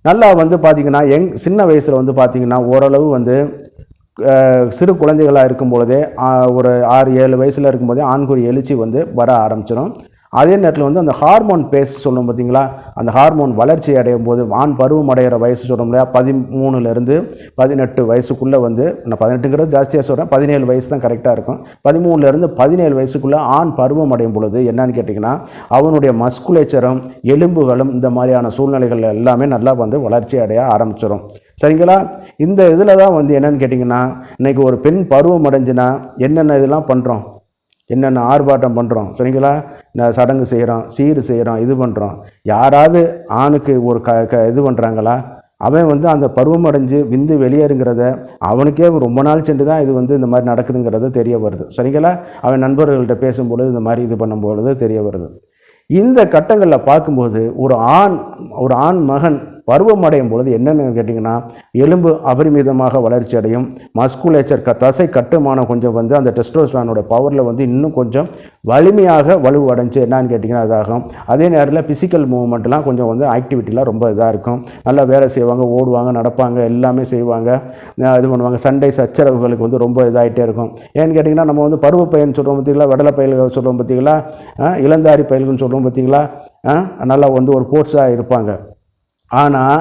நல்லா வந்து பார்த்திங்கன்னா சின்ன வயசில் வந்து பார்த்திங்கன்னா ஓரளவு வந்து சிறு குழந்தைகளாக இருக்கும் பொழுதே ஒரு 6-7 வயசில் இருக்கும்போதே ஆண்குறி எழுச்சி வந்து வர ஆரம்பிச்சிடும். அதே நேரத்தில் வந்து அந்த ஹார்மோன் பேஸ் சொல்லும் பார்த்தீங்களா, அந்த ஹார்மோன் வளர்ச்சி அடையும் போது ஆண் பருவம் அடைகிற வயசு சொல்கிறோம் இல்லையா, 13லேருந்து 18 வயசுக்குள்ளே வந்து, நான் 18ங்கிறது ஜாஸ்தியாக சொல்கிறேன், 17 வயசு தான் கரெக்டாக இருக்கும். 13லேருந்து 17 வயசுக்குள்ளே ஆண் பருவம் அடையும் பொழுது என்னன்னு கேட்டிங்கன்னா, அவனுடைய மஸ்குலேச்சரும் எலும்புகளும் இந்த மாதிரியான சூழ்நிலைகள் எல்லாமே நல்லா வந்து வளர்ச்சி அடைய ஆரம்பிச்சிடும். சரிங்களா? இந்த இதில் தான் வந்து என்னென்னு கேட்டிங்கன்னா, இன்றைக்கி ஒரு பெண் பருவம் அடைஞ்சுன்னா என்னென்ன இதெல்லாம் பண்ணுறோம், என்னென்ன ஆர்ப்பாட்டம் பண்ணுறோம். சரிங்களா? சடங்கு செய்கிறோம், சீர் செய்கிறோம், இது பண்ணுறோம். யாராவது ஆணுக்கு ஒரு இது பண்ணுறாங்களா? அவன் வந்து அந்த பருவம் அடைஞ்சு விந்து வெளியேறுங்கிறத அவனுக்கே ரொம்ப நாள் சென்று தான் இது வந்து இந்த மாதிரி நடக்குதுங்கிறது தெரிய வருது. சரிங்களா? அவன் நண்பர்கள்ட்ட பேசும்பொழுது இந்த மாதிரி இது பண்ணும்பொழுது தெரிய வருது. இந்த கட்டங்களில் பார்க்கும்போது ஒரு ஆண் மகன் பருவம் அடையும் பொழுது என்னென்னு கேட்டிங்கன்னா, எலும்பு அபரிமிதமாக வளர்ச்சி அடையும், மஸ்குலேச்சர் தசை கட்டுமானம் கொஞ்சம் வந்து அந்த டெஸ்டோஸ்டெரானோட பவரில் வந்து இன்னும் கொஞ்சம் வலிமையாக வலுவு அடைஞ்சு என்னன்னு கேட்டிங்கன்னா இதாகும். அதே நேரத்தில் ஃபிசிக்கல் மூவ்மெண்ட்லாம் கொஞ்சம் வந்து ஆக்டிவிட்டிலாம் ரொம்ப இதாக இருக்கும். நல்லா வேலை செய்வாங்க, ஓடுவாங்க, நடப்பாங்க, எல்லாமே செய்வாங்க, இது பண்ணுவாங்க. சண்டை சச்சரவுகளுக்கு வந்து ரொம்ப இதாகிட்டே இருக்கும். ஏன்னு கேட்டிங்கன்னா, நம்ம வந்து பருவ பையன் சொல்கிறோம் பார்த்தீங்களா, வெடலை பயில்கள் சொல்கிறோம் பார்த்தீங்களா, இளந்தாரி பயில்கள்னு சொல்கிறோம் பார்த்தீங்களா, நல்லா வந்து ஒரு போர்ட்ஸாக இருப்பாங்க. ஆனால்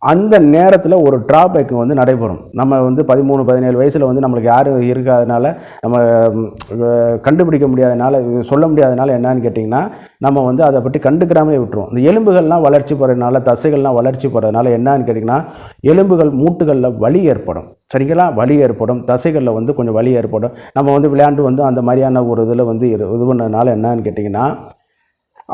அந்த நேரத்தில் ஒரு ட்ராபேக் வந்து நடைபெறும். நம்ம வந்து 13-17 வயசில் வந்து நம்மளுக்கு யாரும் இருக்காதனால, நம்ம கண்டுபிடிக்க முடியாதனால, சொல்ல முடியாதனால என்னன்னு கேட்டிங்கன்னா, நம்ம வந்து அதை பற்றி கண்டுக்கிறாமே விட்டுருவோம். இந்த எலும்புகள்லாம் வளர்ச்சி போகிறதுனால, தசைகள்லாம் வளர்ச்சி போகிறதுனால என்னன்னு கேட்டிங்கன்னா, எலும்புகள் மூட்டுகளில் வலி ஏற்படும். சரிங்களா? வலி ஏற்படும், தசைகளில் வந்து கொஞ்சம் வலி ஏற்படும். நம்ம வந்து விளையாண்டு வந்து அந்த மாதிரியான ஒரு இதில் வந்து இது பண்ணதுனால என்னன்னு கேட்டிங்கன்னா,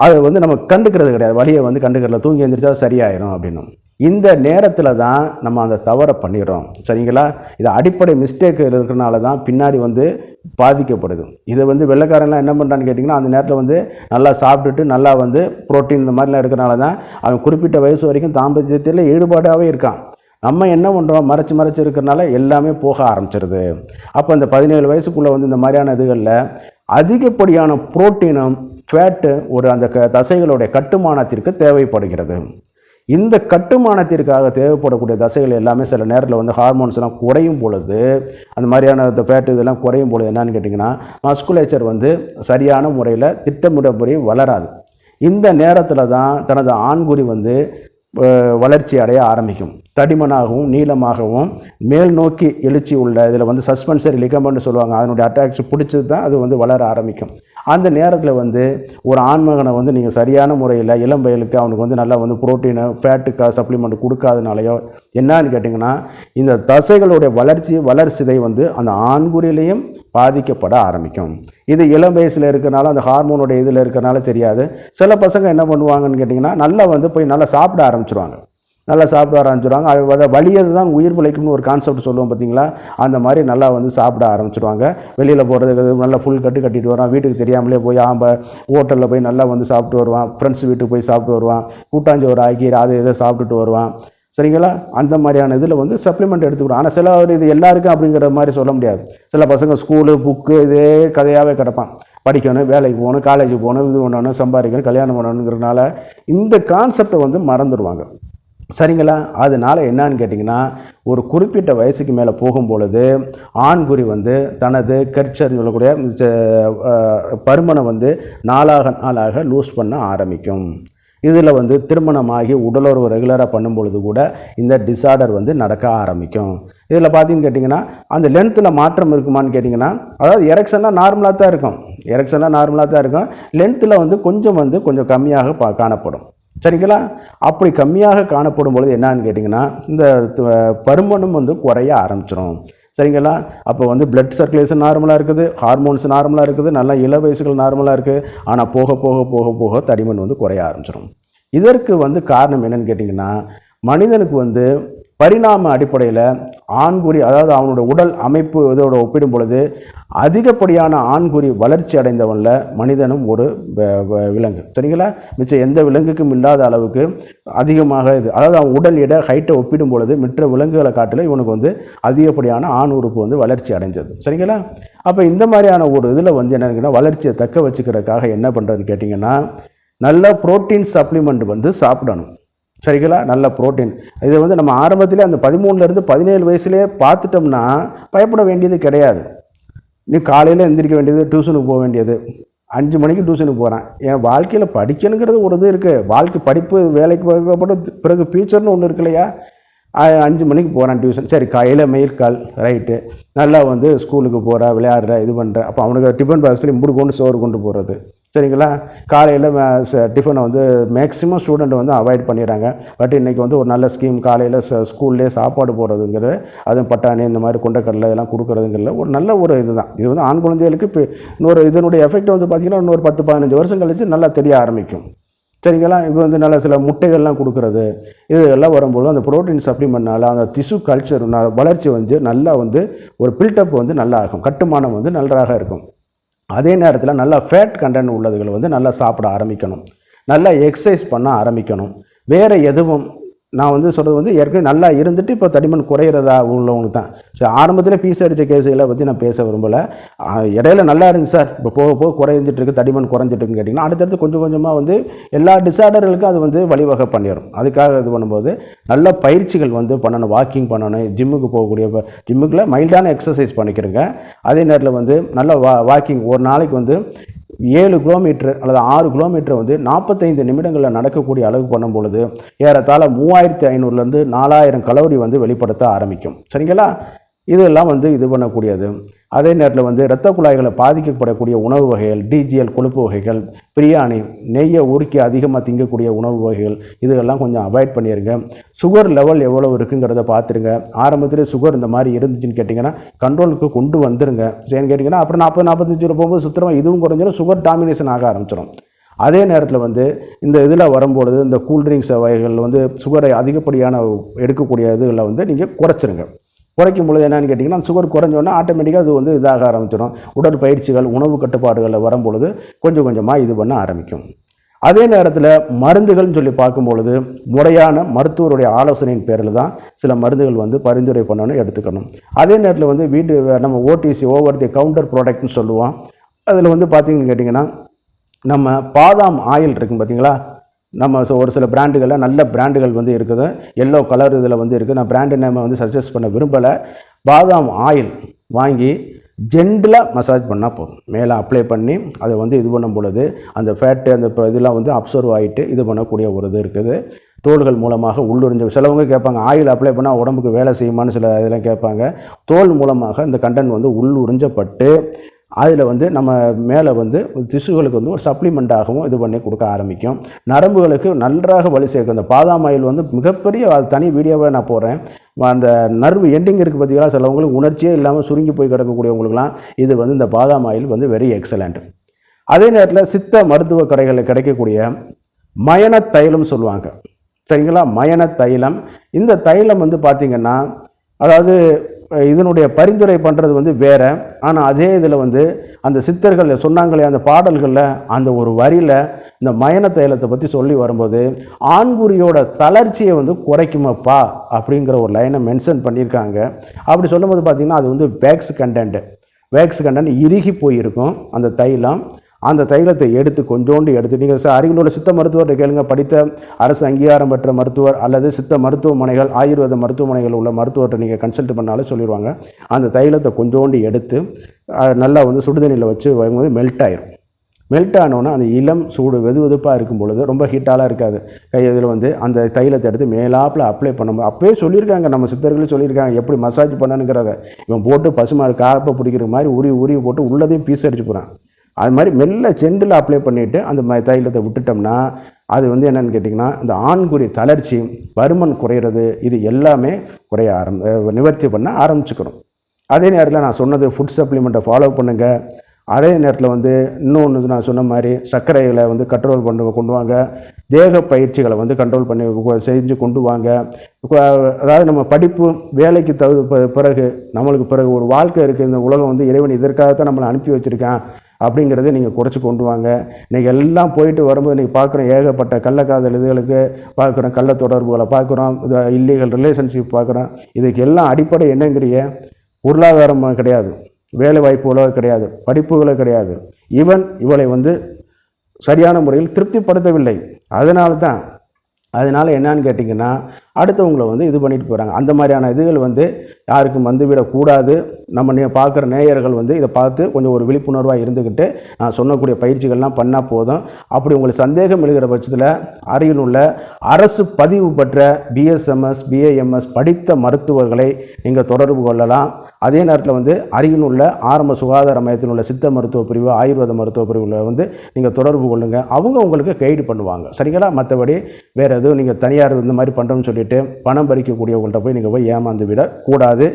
அதை வந்து நம்ம கண்டுக்கிறது கிடையாது. வலியை வந்து கண்டுக்கிறதுல, தூங்கி எழுந்திரிச்சா சரியாயிடும் அப்படின்னு. இந்த நேரத்தில் தான் நம்ம அந்த தவறை பண்ணிடுறோம். சரிங்களா? இது அடிப்படை மிஸ்டேக் இருக்கிறனால தான் பின்னாடி வந்து பாதிக்கப்படுது. இதை வந்து வெள்ளைக்காரன்லாம் என்ன பண்ணுறான்னு கேட்டிங்கன்னா, அந்த நேரத்தில் வந்து நல்லா சாப்பிட்டுட்டு நல்லா வந்து புரோட்டீன் இந்த மாதிரிலாம் இருக்கிறனால தான் அவன் குறிப்பிட்ட வயசு வரைக்கும் தாம்பத்தியத்தில் ஈடுபாடாகவே இருக்கான். நம்ம என்ன பண்ணுறோம், மறைச்சு இருக்கிறனால எல்லாமே போக ஆரம்பிச்சிருது. அப்போ இந்த 17 வயசுக்குள்ளே வந்து இந்த மாதிரியான இதுகளில் அதிகப்படியான புரோட்டீனும் ஃபேட்டு அந்த தசைகளுடைய கட்டுமானத்திற்கு தேவைப்படுகிறது. இந்த கட்டுமானத்திற்காக தேவைப்படக்கூடிய தசைகள் எல்லாமே சில நேரத்தில் வந்து ஹார்மோன்ஸ்லாம் குறையும் பொழுது, அந்த மாதிரியான இந்த ஃபேட்டு இதெல்லாம் குறையும் பொழுது என்னன்னு கேட்டிங்கன்னா, மஸ்குலேச்சர் வந்து சரியான முறையில் திட்டமிடப்படி வளராது. இந்த நேரத்தில் தான் தனது ஆண்குறி வந்து வளர்ச்சி அடைய ஆரம்பிக்கும். தடிமனாகவும் நீளமாகவும் மேல் நோக்கி எழுச்சி உள்ள இதில் வந்து சஸ்பென்சரி லிகமெண்ட்னு சொல்லுவாங்க, அதனுடைய அட்டாக்ஸ் பிடிச்சது தான் அது வந்து வளர ஆரம்பிக்கும். அந்த நேரத்தில் வந்து ஒரு ஆண்மகனை வந்து நீங்கள் சரியான முறையில் இளம் வயலுக்கு அவனுக்கு வந்து நல்லா வந்து புரோட்டீனு ஃபேட்டுக்காக சப்ளிமெண்ட் கொடுக்காதனாலையோ என்னன்னு கேட்டிங்கன்னா, இந்த தசைகளுடைய வளர்ச்சிதை வந்து அந்த ஆண்குறியிலையும் பாதிக்கப்பட ஆரம்பிக்கும். இது இளம் வயசில் இருக்கிறனால, அந்த ஹார்மோனுடைய இதில் இருக்கிறனால தெரியாது. சில பசங்க என்ன பண்ணுவாங்கன்னு கேட்டிங்கன்னா, நல்லா வந்து போய் நல்லா சாப்பிட ஆரம்பிச்சிருவாங்க. அது வலியது தான் உயிர் பிழைக்கும்னு ஒரு கான்செப்ட் சொல்லுவோம் பார்த்தீங்களா, அந்த மாதிரி நல்லா வந்து சாப்பிட ஆரம்பிச்சிடுவாங்க. வெளியில் போகிறதுக்கு நல்லா ஃபுல் கட்டிட்டு வருவான், வீட்டுக்கு தெரியாமலே போய் ஹோட்டலில் போய் நல்லா வந்து சாப்பிட்டு வருவான், ஃப்ரெண்ட்ஸ் வீட்டுக்கு போய் சாப்பிட்டு வருவான், கூட்டாஞ்சோறு ஆக்கி அதை இதை சாப்பிட்டுட்டு வருவான். சரிங்களா? அந்த மாதிரியான இதில் வந்து சப்ளிமெண்ட் எடுத்துக்கிறோம். ஆனால் சில இது எல்லாருக்கும் அப்படிங்கிற மாதிரி சொல்ல முடியாது. சில பசங்க ஸ்கூலு புக்கு இதே கதையாகவே கிடப்பான். படிக்கணும், வேலைக்கு போகணும், காலேஜுக்கு போகணும், இது பண்ணணும், சம்பாதிக்கணும், கல்யாணம் பண்ணணுங்கிறதுனால இந்த கான்செப்டை வந்து மறந்துடுவாங்க. சரிங்களா? அதனால் என்னன்னு கேட்டிங்கன்னா, ஒரு குறிப்பிட்ட வயசுக்கு மேலே போகும்பொழுது ஆண்குறி வந்து தனது கர்ச்சர் சொல்லக்கூடிய பருமனை வந்து நாளாக லூஸ் பண்ண ஆரம்பிக்கும். இதில் வந்து திருமணமாகி உடலுறவு ரெகுலராக பண்ணும்பொழுது கூட இந்த டிஸார்டர் வந்து நடக்க ஆரம்பிக்கும். இதில் பார்த்தீங்கன்னு கேட்டிங்கன்னா, அந்த லென்த்தில் மாற்றம் இருக்குமான்னு கேட்டிங்கன்னா, அதாவது எரெக்ஷனாக நார்மலாக தான் இருக்கும், லென்த்தில் வந்து கொஞ்சம் கம்மியாக காணப்படும். சரிங்களா? அப்படி கம்மியாக காணப்படும் பொழுது என்னன்னு கேட்டிங்கன்னா, இந்த பருமனும் வந்து குறைய ஆரம்பிச்சிடும். சரிங்களா? அப்போ வந்து பிளட் சர்க்குலேஷன் நார்மலாக இருக்குது, ஹார்மோன்ஸ் நார்மலாக இருக்குது, நல்லா இள வயசுகள் நார்மலாக இருக்குது. ஆனால் போக தடிமன் வந்து குறைய ஆரம்பிச்சிடும். இதற்கு வந்து காரணம் என்னன்னு கேட்டிங்கன்னா, மனிதனுக்கு வந்து பரிணாம அடிப்படையில் ஆண்குறி, அதாவது அவனோட உடல் அமைப்பு இதோட ஒப்பிடும் பொழுது அதிகப்படியான ஆண்குறி வளர்ச்சி அடைந்தவனில் மனிதனும் ஒரு விலங்கு. சரிங்களா? மிச்சம் எந்த விலங்குக்கும் இல்லாத அளவுக்கு அதிகமாக இது, அதாவது அவன் உடல் எடை ஹைட்டை ஒப்பிடும் பொழுது மற்ற விலங்குகளை காட்டில் இவனுக்கு வந்து அதிகப்படியான ஆண் உறுப்பு வந்து வளர்ச்சி அடைஞ்சது. சரிங்களா? அப்போ இந்த மாதிரியான ஒரு இதில் வந்து என்னன்னா, வளர்ச்சியை தக்க வச்சுக்கிறதுக்காக என்ன பண்ணுறதுன்னு கேட்டிங்கன்னா, நல்ல புரோட்டீன் சப்ளிமெண்ட் வந்து சாப்பிடணும். சரிங்களா? நல்ல புரோட்டீன். இதை வந்து நம்ம ஆரம்பத்திலே அந்த 13லேருந்து 17 வயசுலேயே பார்த்துட்டோம்னா பயப்பட வேண்டியது கிடையாது. நீ காலையில் எந்திரிக்க வேண்டியது, டியூஷனுக்கு போக வேண்டியது, 5 மணிக்கு டியூஷனுக்கு போகிறேன். என் வாழ்க்கையில் படிக்கணுங்கிறது ஒரு இது இருக்குது. வாழ்க்கை படிப்பு வேலைக்கு போகப்பட்ட பிறகு ஃபியூச்சர்னு ஒன்று இருக்கு இல்லையா? 5 மணிக்கு போகிறான் டியூஷன். சரி, காலையில் மெயில் கால் ரைட்டு, நல்லா வந்து ஸ்கூலுக்கு போகிற, விளையாடுற, இது பண்ணுற. அப்போ அவனுக்கு டிஃபன் பாக்ஸில் இம்புடு கொண்டு சோறு கொண்டு போகிறது. சரிங்களா? காலையில் டிஃபனை வந்து மேக்ஸிமம் ஸ்டூடெண்ட் வந்து அவாய்ட் பண்ணிடுறாங்க. பட் இன்றைக்கி வந்து ஒரு நல்ல ஸ்கீம், காலையில் ஸ்கூல்லேயே சாப்பாடு போடுறதுங்கிறது, அதுவும் பட்டாணி இந்த மாதிரி கொண்டக்கடலை இதெல்லாம் கொடுக்குறதுங்கிறது ஒரு நல்ல ஒரு இதுதான். இது வந்து ஆண் குழந்தைகளுக்கு இப்போ இன்னொரு இதனுடைய எஃபெக்ட் வந்து பார்த்திங்கன்னா இன்னொரு 10-15 வருஷம் கழித்து நல்லா தெரிய ஆரம்பிக்கும். சரிங்களா? இப்போ வந்து நல்ல சில முட்டைகள்லாம் கொடுக்குறது, இது எல்லாம் வரும்போது அந்த புரோட்டீன் சப்ளிமெண்ட்னால அந்த திசு கல்ச்சர் வளர்ச்சி வந்து நல்லா வந்து ஒரு பில்டப் வந்து நல்லா ஆகும், கட்டுமானம் வந்து நன்றாக இருக்கும். அதே நேரத்தில் நல்லா ஃபேட் கண்டென்ட் உள்ளதுகளை வந்து நல்லா சாப்பிட ஆரம்பிக்கணும், நல்லா எக்ஸசைஸ் பண்ண ஆரம்பிக்கணும். வேறு எதுவும் நான் வந்து சொல்கிறது வந்து ஏற்கனவே நல்லா இருந்துட்டு இப்போ தடிமன் குறையிறதா உள்ளவங்களுக்கு தான். ஸோ ஆரம்பத்தில் பீஸ் அடித்த கேஸுகளை பற்றி நான் பேச விரும்பலை. இடையில நல்லா இருந்துச்சு சார், இப்போ போக போக குறைஞ்சிட்டு இருக்குது, தடிமன் குறைஞ்சிட்டுருக்குன்னு கேட்டிங்கன்னா அடுத்தடுத்து கொஞ்சம் கொஞ்சமாக வந்து எல்லா டிஸார்டர்களுக்கும் அது வந்து வழிவகை பண்ணிடும். அதுக்காக இது பண்ணும்போது நல்ல பயிற்சிகள் வந்து பண்ணணும், வாக்கிங் பண்ணணும், ஜிம்முக்கு போகக்கூடிய ஜிம்முக்குள்ள மைல்டான எக்ஸசைஸ் பண்ணிக்கிறேங்க. அதே நேரத்தில் வந்து நல்ல வாக்கிங் ஒரு நாளைக்கு வந்து 7 கிலோமீட்டர் அல்லது 6 கிலோமீட்டர் வந்து 45 நிமிடங்களில் நடக்கக்கூடிய அளவு பண்ணும் பொழுது ஏறத்தாழ 3500லேருந்து 4000 கலோரி வந்து வெளிப்படுத்த ஆரம்பிக்கும். சரிங்களா? இதெல்லாம் வந்து இது பண்ணக்கூடியது. அதே நேரத்தில் வந்து இரத்த குழாய்களை பாதிக்கப்படக்கூடிய உணவு வகைகள், டிஜிஎல் கொழுப்பு வகைகள், பிரியாணி, நெய்யை உருக்கி அதிகமாக திங்கக்கூடிய உணவு வகைகள், இதெல்லாம் கொஞ்சம் அவாய்ட் பண்ணிடுங்க. சுகர் லெவல் எவ்வளோ இருக்குங்கிறத பார்த்துருங்க. ஆரம்பத்திலே சுகர் இந்த மாதிரி இருந்துச்சுன்னு கேட்டிங்கன்னா கண்ட்ரோலுக்கு கொண்டு வந்துருங்க. சரின்னு கேட்டிங்கன்னா அப்புறம் 40-45 போகும்போது சுத்தமாக இதுவும் குறைஞ்சிடும், சுகர் டாமினேஷன் ஆக ஆரம்பிச்சிடும். அதே நேரத்தில் வந்து இந்த இதில் வரும்பொழுது இந்த கூல்ட்ரிங்க்ஸ் வகைகள் வந்து சுகரை அதிகப்படியான எடுக்கக்கூடிய இதுகளை வந்து நீங்கள் குறைச்சிருங்க. குறைக்கும் பொழுது என்னென்னு கேட்டிங்கன்னா சுகர் குறைஞ்சோன்னா ஆட்டோமேட்டிக்காக அது வந்து இதாக ஆரம்பிச்சிடும். உடற்பயிற்சிகள், உணவு கட்டுப்பாடுகளில் வரும்பொழுது கொஞ்சம் கொஞ்சமாக இது பண்ண ஆரம்பிக்கும். அதே நேரத்தில் மருந்துகள்னு சொல்லி பார்க்கும்பொழுது முறையான மருத்துவருடைய ஆலோசனையின் பேரில் தான் சில மருந்துகள் வந்து பரிந்துரை பண்ணணும், எடுத்துக்கணும். அதே நேரத்தில் வந்து நம்ம ஓடிசி, ஓவர் தி கவுண்டர் ப்ராடக்ட்னு சொல்லுவோம். அதில் வந்து பார்த்திங்கன்னு கேட்டிங்கன்னா நம்ம பாதாம் ஆயில் இருக்கும் பார்த்தீங்களா? நம்ம ஒரு சில பிராண்டுகளில் நல்ல பிராண்டுகள் வந்து இருக்குது, எல்லோ கலர் இதில் வந்து இருக்குது. நான் பிராண்டு நேமை வந்து சஜஸ்ட் பண்ண விரும்பலை. பாதாம் ஆயில் வாங்கி ஜென்டலாக மசாஜ் பண்ணால் போதும். மேலே அப்ளை பண்ணி அதை வந்து இது பண்ணும் பொழுது அந்த ஃபேட்டு அந்த இதெல்லாம் வந்து அப்சர்வ் ஆகிட்டு இது பண்ணக்கூடிய ஒரு இது இருக்குது. தோள்கள் மூலமாக உள்ளுறிஞ்சு சிலவங்க கேட்பாங்க, ஆயில் அப்ளை பண்ணால் உடம்புக்கு வேலை செய்யுமான்னு சில இதெல்லாம் கேட்பாங்க. தோல் மூலமாக இந்த கண்டென்ட் வந்து உள்ளுறிஞ்சப்பட்டு அதில் வந்து நம்ம மேலே வந்து திசுகளுக்கு வந்து ஒரு சப்ளிமெண்ட்டாகவும் இது பண்ணி கொடுக்க ஆரம்பிக்கும். நரம்புகளுக்கு நன்றாக வலி சேர்க்கும். அந்த பாதாம் ஆயில் வந்து மிகப்பெரிய, அது தனி வீடியோவை நான் போடுறேன். அந்த நர்வு எண்டிங் இருக்குது பார்த்தீங்களா, சிலவங்களுக்கு உணர்ச்சியே இல்லாமல் சுருங்கி போய் கிடக்கக்கூடியவங்களுக்குலாம் இது வந்து இந்த பாதாம் ஆயில் வந்து வெரி எக்ஸலண்ட். அதே நேரத்தில் சித்த மருத்துவ கடைகளில் கிடைக்கக்கூடிய மயன தைலம் சொல்லுவாங்க. சரிங்களா? மயன தைலம், இந்த தைலம் வந்து பார்த்திங்கன்னா அதாவது இதனுடைய பரிந்துரை பண்ணுறது வந்து வேறு. ஆனால் அதே இதில் வந்து அந்த சித்தர்கள் சொன்னாங்களே அந்த பாடல்களில் அந்த ஒரு வரியில் இந்த மயன தைலத்தை பற்றி சொல்லி வரும்போது ஆண்குறியோட தளர்ச்சியை வந்து குறைக்குமப்பா அப்படிங்கிற ஒரு லைனை மென்ஷன் பண்ணியிருக்காங்க. அப்படி சொல்லும்போது பார்த்திங்கன்னா அது வந்து வேக்ஸ் கண்டென்ட் இறுகி போயிருக்கும் அந்த தைலம். அந்த தைலத்தை எடுத்து கொஞ்சோண்டு எடுத்து நீங்கள் அருகில் உள்ள சித்த மருத்துவர்கிட்ட கேளுங்க, படித்த அரசு அங்கீகாரம் பெற்ற மருத்துவர் அல்லது சித்த மருத்துவமனைகள், ஆயுர்வேத மருத்துவமனைகள் உள்ள மருத்துவர்கிட்ட நீங்கள் கன்சல்ட் பண்ணாலே சொல்லிடுவாங்க. அந்த தைலத்தை கொஞ்சோண்டு எடுத்து நல்லா வந்து சுடுதண்ணியில் வச்சு வரும்போது மெல்ட் ஆயிரும். மெல்ட் ஆனோன்னா அந்த இளம் சூடு வெது வெதுப்பாக இருக்கும் பொழுது ரொம்ப ஹீட்டாலாம் இருக்காது. இதில் வந்து அந்த தைலத்தை எடுத்து மேலாப்பில் அப்ளை பண்ணும்போது அப்போயே சொல்லியிருக்காங்க, நம்ம சித்தர்களும் சொல்லியிருக்காங்க எப்படி மசாஜ் பண்ணணுங்கிறத. இவன் போட்டு பசுமாடு காப்பை பிடிக்கிற மாதிரி உருவி போட்டு உள்ளதையும் பீஸ் அடிச்சு போகிறான். அது மாதிரி மெல்ல செண்டில் அப்ளை பண்ணிவிட்டு அந்த தைலத்தை விட்டுட்டோம்னா அது வந்து என்னென்னு கேட்டிங்கன்னா இந்த ஆண்குறி தளர்ச்சி, பருமன் குறையிறது, இது எல்லாமே குறைய நிவர்த்தி பண்ண ஆரம்பிச்சுக்கணும். அதே நேரத்தில் நான் சொன்னது ஃபுட் சப்ளிமெண்ட்டை ஃபாலோ பண்ணுங்கள். அதே நேரத்தில் வந்து இன்னொன்று நான் சொன்ன மாதிரி சர்க்கரைகளை வந்து கண்ட்ரோல் கொண்டு வாங்க, தேக பயிற்சிகளை வந்து கண்ட்ரோல் பண்ணி செஞ்சு கொண்டு வாங்க. அதாவது நம்ம படிப்பு வேலைக்கு பிறகு நம்மளுக்கு பிறகு ஒரு வாழ்க்கை இருக்குது. இந்த உலகம் வந்து இறைவன் இதற்காகத்தான் நம்மளை அனுப்பி வச்சுருக்கான் அப்படிங்கிறத நீங்கள் குறைச்சி கொண்டு வாங்க. இன்றைக்கி எல்லாம் போயிட்டு வரும்போது இன்றைக்கி பார்க்குறோம், ஏகப்பட்ட கள்ளக்காதல் இதுகளுக்கு பார்க்குறோம், கள்ள தொடர்புகளை பார்க்குறோம், இல்லீகல் ரிலேஷன்ஷிப் பார்க்குறோம். இதுக்கு எல்லாம் அடிப்படை என்னங்கிறிய பொருளாதாரம் கிடையாது, வேலை வாய்ப்புகளோ கிடையாது, படிப்புகளோ கிடையாது. இவளை வந்து சரியான முறையில் திருப்திப்படுத்தவில்லை. அதனால தான் அதனால் என்னன்னு கேட்டிங்கன்னா அடுத்தவங்களை வந்து இது பண்ணிட்டு போகிறாங்க. அந்த மாதிரியான இதுகள் வந்து யாருக்கும் வந்துவிடக்கூடாது. நம்ம பார்க்குற நேயர்கள் வந்து இதை பார்த்து கொஞ்சம் ஒரு விழிப்புணர்வாக இருந்துக்கிட்டு நான் சொன்னக்கூடிய பயிற்சிகள்லாம் பண்ணால் போதும். அப்படி உங்களுக்கு சந்தேகம் எழுகிற பட்சத்தில் அருகில் உள்ள அரசு பதிவு பெற்ற பிஎஸ்எம்எஸ் பிஏஎம்எஸ் படித்த மருத்துவர்களை நீங்கள் தொடர்பு கொள்ளலாம். அதே நேரத்தில் வந்து அருகில் உள்ள ஆரம்ப சுகாதார மையத்தில் உள்ள சித்த மருத்துவ பிரிவு ஆயுர்வேத மருத்துவ பிரிவில் வந்து நீங்கள் தொடர்பு கொள்ளுங்கள். அவங்க உங்களுக்கு கைடு பண்ணுவாங்க. சரிங்களா? மற்றபடி வேறு எதுவும் நீங்கள் தனியார் இந்த மாதிரி பண்ணுறோன்னு சொல்லிட்டு பணம் பறிக்கக்கூடியவங்கள்ட்ட போய் நீங்கள் போய் ஏமாந்து விடக்கூடாது.